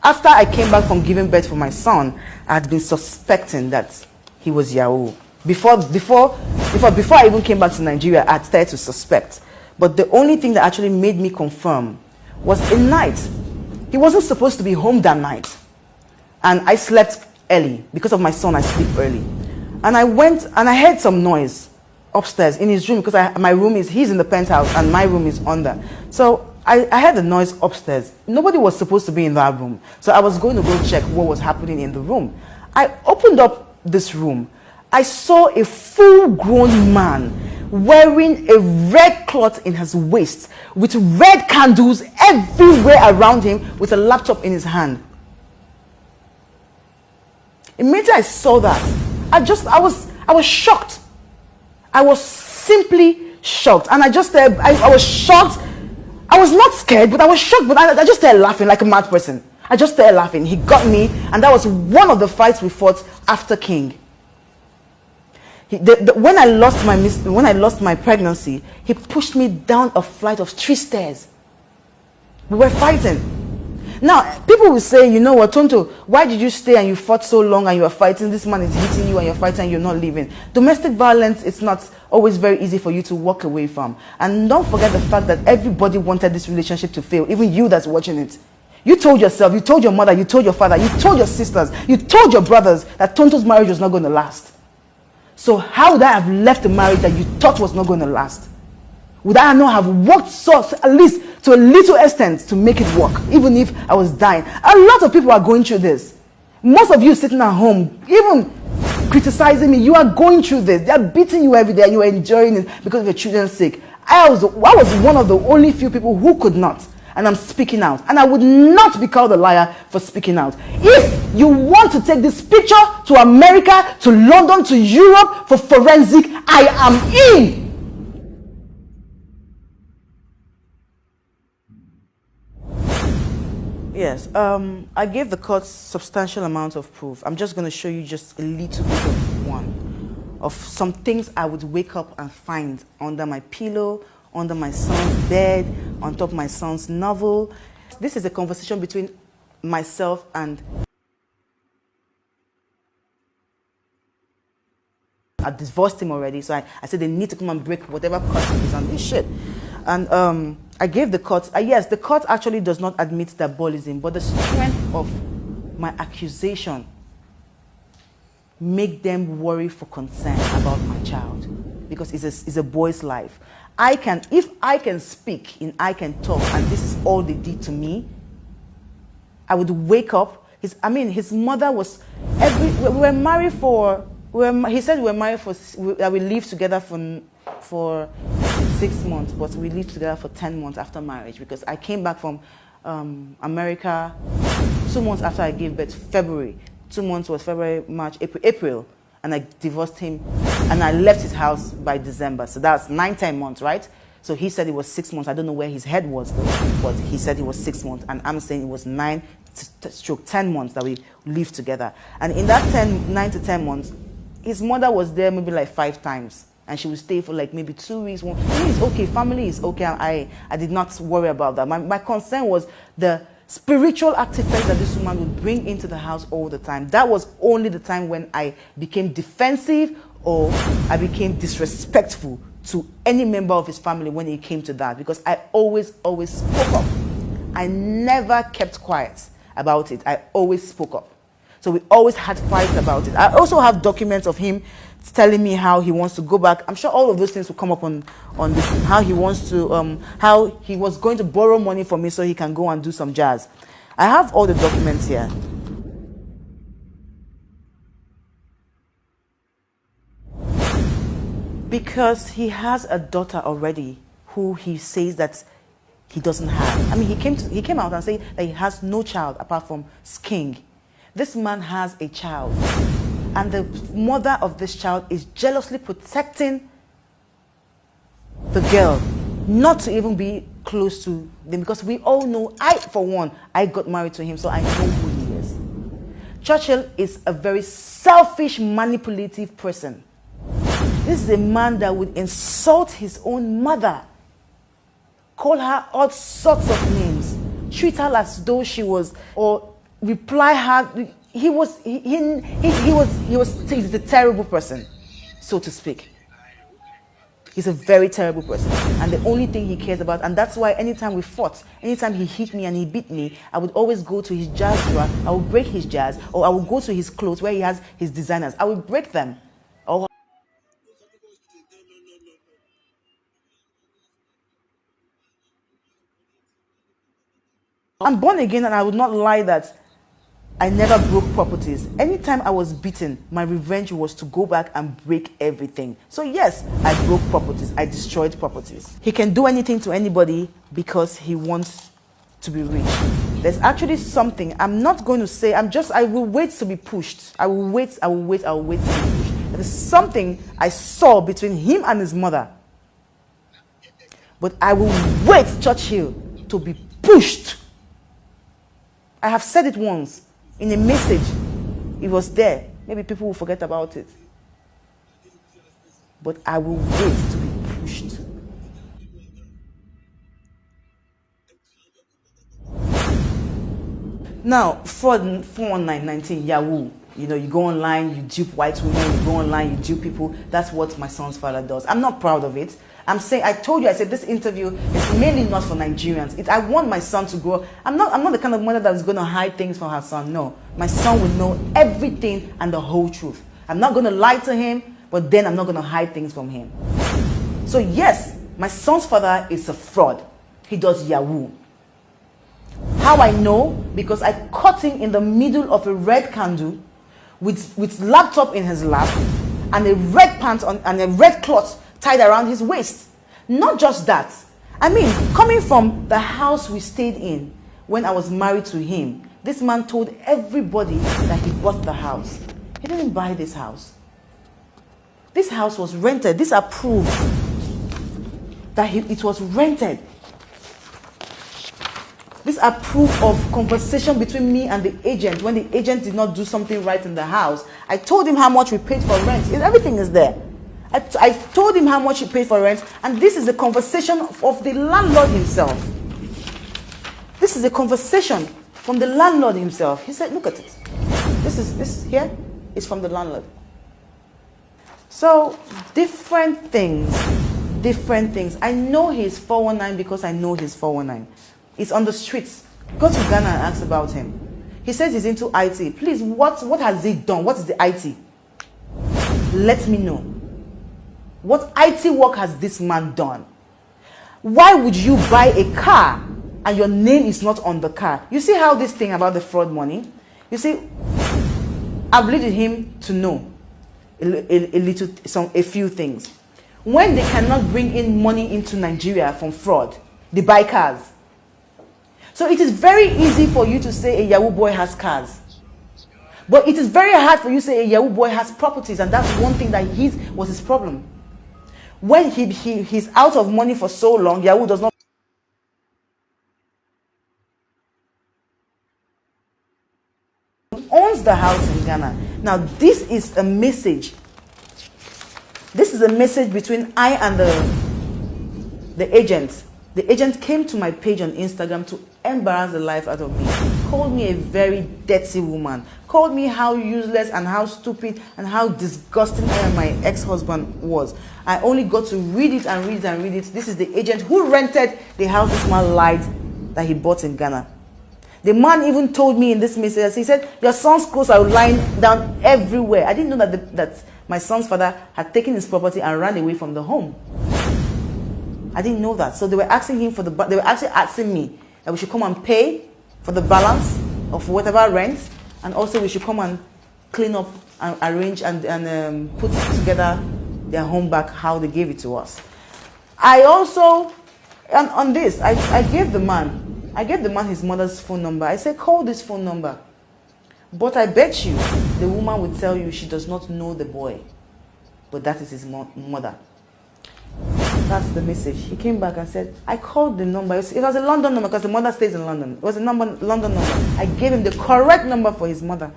after I came back from giving birth for my son, I had been suspecting that he was Yahoo. Before I even came back to Nigeria, I had started to suspect. But the only thing that actually made me confirm was a night. He wasn't supposed to be home that night. And I slept early. Because of my son, I sleep early. And I went and I heard some noise upstairs in his room, because he's in the penthouse and my room is under. So I heard the noise upstairs. Nobody was supposed to be in that room. So I was going to go check what was happening in the room. I opened up this room. I saw a full-grown man wearing a red cloth in his waist with red candles everywhere around him with a laptop in his hand. Immediately I saw that, I was shocked. I was simply shocked. And I was shocked. I was not scared, but I was shocked. But I just started laughing like a mad person. I just started laughing. He got me, and that was one of the fights we fought after King. When I lost my pregnancy, he pushed me down a flight of 3 stairs. We were fighting. Now, people will say, you know what, Tonto, why did you stay and you fought so long and you are fighting? This man is hitting you and you're fighting and you're not leaving. Domestic violence, it's not always very easy for you to walk away from. And don't forget the fact that everybody wanted this relationship to fail, even you that's watching it. You told yourself, you told your mother, you told your father, you told your sisters, you told your brothers that Tonto's marriage was not going to last. So how would I have left a marriage that you thought was not going to last? Would I not have worked so, at least to a little extent, to make it work, even if I was dying? A lot of people are going through this. Most of you sitting at home, even criticizing me, you are going through this. They are beating you every day and you are enjoying it because of your children's sake. I was one of the only few people who could not. And I'm speaking out. And I would not be called a liar for speaking out. If you want to take this picture to America, to London, to Europe for forensic, I am in. Yes, I gave the court substantial amount of proof. I'm just going to show you just a little bit of one. Of some things I would wake up and find under my pillow, under my son's bed, on top of my son's novel. This is a conversation between myself and... I divorced him already, so I said they need to come and break whatever custody is on this shit. And I gave the court, yes, the court actually does not admit diabolism, but the strength of my accusation make them worry for concern about my child, because it's a boy's life. If I can speak and I can talk, and this is all they did to me, I would wake up. His mother was, we were married for, he said we were married for, that we lived together for 6 months, but we lived together for 10 months after marriage, because I came back from America 2 months after I gave birth, February. 2 months was February, March, April, and I divorced him, and I left his house by December. So that's 9-10 months, right? So he said it was 6 months. I don't know where his head was though, but he said it was 6 months, and I'm saying it was 9-10 months that we lived together. And in that 9 to 10 months, his mother was there maybe like 5 times. And she would stay for like maybe 2 weeks. It's okay, family is okay. I did not worry about that. My concern was the spiritual artifact that this woman would bring into the house all the time. That was only the time when I became defensive or I became disrespectful to any member of his family when it came to that. Because I always spoke up. I never kept quiet about it. I always spoke up. So we always had fights about it. I also have documents of him telling me how he wants to go back. I'm sure all of those things will come up on this, how he wants to, how he was going to borrow money from me so he can go and do some jazz. I have all the documents here. Because he has a daughter already who he says that he doesn't have. He came out and said that he has no child apart from King. This man has a child. And the mother of this child is jealously protecting the girl not to even be close to them, because we all know, for one, I got married to him, so I know who he is. Churchill is a very selfish, manipulative person. This is a man that would insult his own mother, call her all sorts of names, treat her as though she was, or reply her. He's a terrible person, so to speak. He's a very terrible person, and the only thing he cares about, and that's why anytime we fought, anytime he hit me and he beat me, I would always go to his jazz drawer, I would break his jazz, or I would go to his clothes where he has his designers, I would break them. Or I'm born again, and I would not lie that I never broke properties. Anytime I was beaten, my revenge was to go back and break everything. So yes, I broke properties. I destroyed properties. He can do anything to anybody because he wants to be rich. There's actually something, I'm not going to say, I will wait to be pushed. I will wait to be pushed. There's something I saw between him and his mother. But I will wait, Churchill, to be pushed. I have said it once. In a message, it was there. Maybe people will forget about it. But I will wait to be pushed. Now, 41919, Yahoo. You know, you go online, you dupe white women, you go online, you dupe people. That's what my son's father does. I'm not proud of it. I'm saying, I told you, I said this interview is mainly not for Nigerians. I want my son to grow. I'm not the kind of mother that's going to hide things from her son. No, my son will know everything and the whole truth. I'm not going to lie to him, but then I'm not going to hide things from him. So yes, my son's father is a fraud. He does Yahoo. How I know? Because I caught him in the middle of a red candle with laptop in his lap and a red pants on and a red cloth tied around his waist. Not just that. I mean, coming from the house we stayed in when I was married to him, this man told everybody that he bought the house. He didn't buy this house. This house was rented. This approved that it was rented. This approved of conversation between me and the agent when the agent did not do something right in the house. I told him how much we paid for rent. Everything is there. I told him how much he paid for rent, and this is a conversation of the landlord himself. This is a conversation from the landlord himself. He said, look at it. This here is from the landlord. So, different things. I know he's 419 because I know he's 419. It's on the streets. Go to Ghana and ask about him. He says he's into IT. Please, what has he done? What is the IT? Let me know. What IT work has this man done? Why would you buy a car and your name is not on the car? You see how this thing about the fraud money? You see, I've leaded him to know a few things. When they cannot bring in money into Nigeria from fraud, they buy cars. So it is very easy for you to say a Yahoo boy has cars. But it is very hard for you to say a Yahoo boy has properties, and that's one thing that was his problem. When he's out of money for so long, Yahoo does not owns the house in Ghana. Now this is a message. This is a message between I and the agent. The agent came to my page on Instagram to embarrass the life out of me. Called me a very dirty woman. Called me how useless and how stupid and how disgusting I and my ex-husband was. I only got to read it and read it and read it. This is the agent who rented the house this man lied that he bought in Ghana. The man even told me in this message, he said, your son's clothes are lying down everywhere. I didn't know that my son's father had taken his property and ran away from the home. I didn't know that. So they were asking him they were actually asking me that we should come and pay for the balance of whatever rent, and also we should come and clean up and arrange and put together their home back how they gave it to us. I also, on this, I gave the man his mother's phone number. I said, call this phone number. But I bet you the woman would tell you she does not know the boy, but that is his mother. That's the message. He came back and said, I called the number. It was a London number because the mother stays in London. It was a London number. I gave him the correct number for his mother.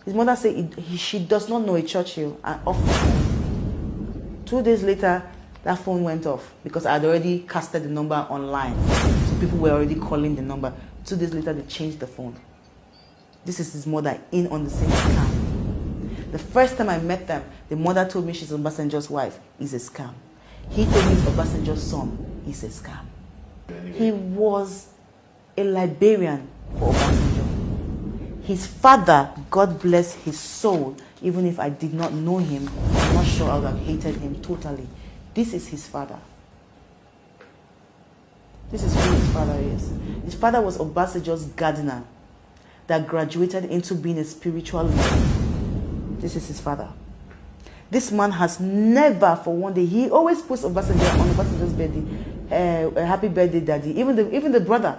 His mother said she does not know a Churchill, and off the phone. 2 days later, that phone went off because I had already casted the number online. So people were already calling the number. 2 days later, they changed the phone. This is his mother in on the same scam. The first time I met them, the mother told me she's Obasanjo's wife. It's a scam. He told me it's Obasanjo's son. It's a scam. He was a librarian for Obasanjo. His father, God bless his soul, even if I did not know him, I'm not sure I would have hated him totally. This is his father. This is who his father is. His father was Obasanjo's gardener that graduated into being a spiritual leader. This is his father. This man has never for one day, he always puts Obasanjo on Obasanjo's birthday, a happy birthday, daddy. Even the brother,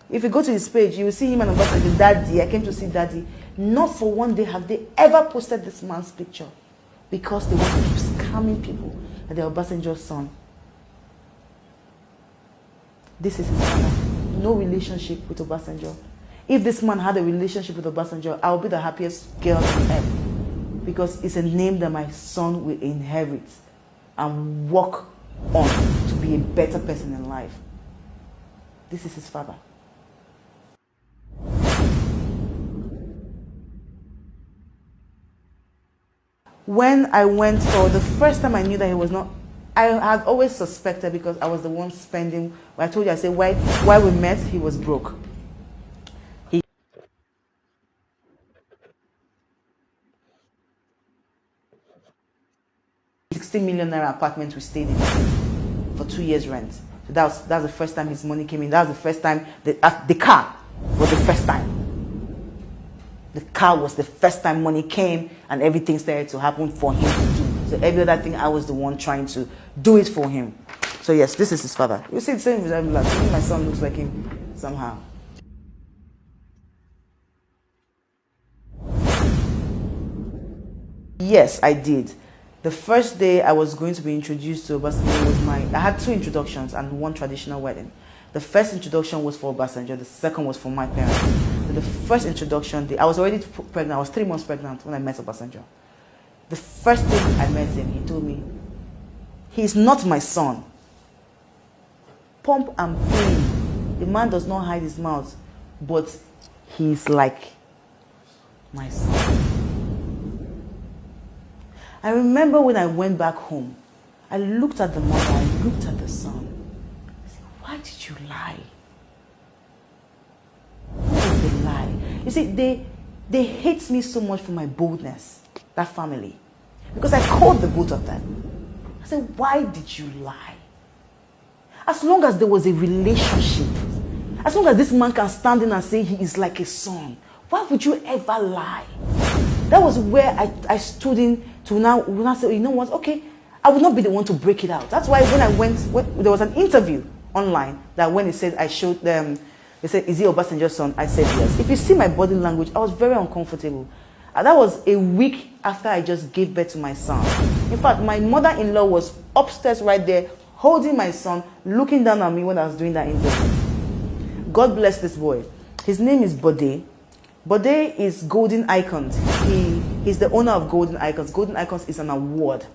if you go to his page, you will see him and Obasanjo, daddy, I came to see daddy. Not for one day have they ever posted this man's picture, because they want to keep scamming people that they're Obasanjo's son. This is his father. No relationship with Obasanjo. If this man had a relationship with Obasanjo, I would be the happiest girl on earth, because it's a name that my son will inherit and work on to be a better person in life. This is his father. When I went for the first time, I knew that he was not. I had always suspected, because I was the one spending. I told you, I said, why we met, he was broke. He 16 million naira apartment we stayed in for 2 years rent. So that's the first time his money came in. That was the first time the car was the first time. The car was the first time money came and everything started to happen for him to do. So every other thing, I was the one trying to do it for him. So yes, this is his father. You see the same resemblance. My son looks like him somehow. Yes, I did. The first day I was going to be introduced to Obasanjo was I had 2 introductions and 1 traditional wedding. The first introduction was for Obasanjo, the second was for my parents. So the first introduction, I was already pregnant, I was 3 months pregnant when I met Obasanjo. The first day I met him, he told me, he's not my son. Pump and pain. The man does not hide his mouth, but he's like my son. I remember when I went back home, I looked at the mother, I looked at the son. I said, why did you lie? Why did they lie? You see, they hate me so much for my boldness, that family. Because I called the both of them. I said, why did you lie? As long as there was a relationship, as long as this man can stand in and say he is like a son, why would you ever lie? That was where I stood in to now say, you know what, okay, I would not be the one to break it out. That's why when I went, there was an interview online that when it said, I showed them, they said, is he Obasanjo's son? I said yes. If you see my body language, I was very uncomfortable. And that was a week after I just gave birth to my son. In fact, my mother-in-law was upstairs right there, holding my son, looking down at me when I was doing that interview. God bless this boy. His name is Bode. Bode is Golden Icons. He's the owner of Golden Icons. Golden Icons is an award.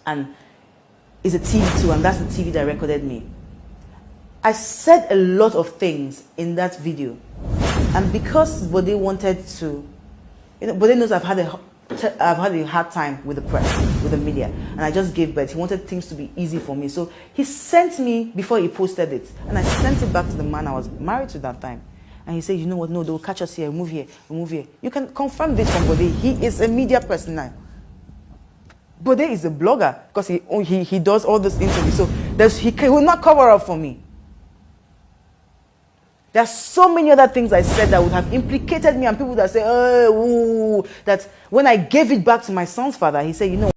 And it's a TV too, and that's the TV that recorded me. I said a lot of things in that video. And because Bode wanted to, Bode knows I've had a hard time with the press, with the media, and I just gave birth. He wanted things to be easy for me. So he sent me, before he posted it, and I sent it back to the man I was married to that time. And he said, you know what, no, they'll catch us here, we'll move here. You can confirm this from Bode. He is a media person now. Bode is a blogger, because he does all this interviews. So he will not cover up for me. There are so many other things I said that would have implicated me, and people that say, oh, that when I gave it back to my son's father, he said, you know,